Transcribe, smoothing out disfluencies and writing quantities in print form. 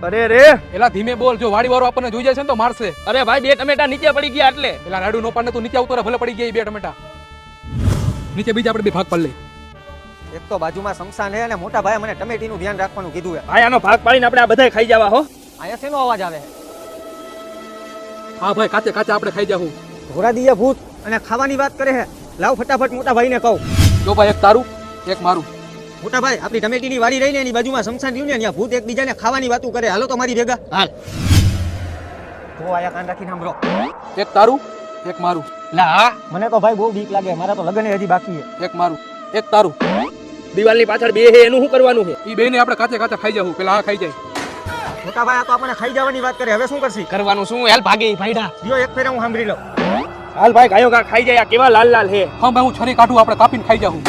અરે રે એલા ધીમે બોલ, જો વાડી વાળો આપણને જોઈ જાય છે ને તો મારશે. અરે ભાઈ 2 ટમેટા નીચે પડી ગયા એટલે. એલા રાડુ નો પાડને તું નીચે આવતો રહે, ભલે પડી ગયા 2 ટમેટા. નીચે બીજા આપણે 2 ભાગ પાડી લઈ. એક તો બાજુમાં શમશાન છે અને મોટા ભાઈ મને ટમેટીનું ધ્યાન રાખવાનું કીધું છે. ભાઈ આનો ભાગ પાડીને આપણે આ બધાય ખાઈ જવા હો. અહીંયા શેનો અવાજ આવે? હા ભાઈ, કાચે કાચે આપણે ખાઈ જાવું. ઘોડાદીએ ભૂત અને ખાવાની વાત કરે છે. લાવ ફટાફટ મોટા ભાઈને કહું. જો ભાઈ, એક તારું એક મારું. મોટા ભાઈ, આપણી ટમેટીની વાડી રહીને એની બાજુમાં શમશાન રહ્યું ને, ત્યાં ભૂત એકબીજાને ખાવાની વાતું કરે. હાલો તો મારી ભેગા. હાલ. જો આયા કાન રાખીને સાંભળો. એક તારું એક મારું. લા મને તો ભાઈ બહુ બીક લાગે. મારા તો લગ્ન હજી બાકી છે. એક મારું એક તારું. દિવાલની પાછળ બે હે, એનું શું કરવાનું છે? ઈ બેને આપણે કાચે કાચે ખાઈ જાવું. પેલા આ ખાઈ જાય. મોટા ભાઈ, આ તો આપણને ખાઈ જવાની વાત કરે. હવે શું કરશી? કરવાનું શું? હેલ ભાગી ભાઈડા. જો એક ફેરે હું સાંભળી લઉં. હાલ ભાઈ, ગાયો ગા ખાઈ જાય. આ કેવા લાલ લાલ હે. હા ભાઈ, હું છરી કાઢું, આપણે કાપીને ખાઈ જાવું.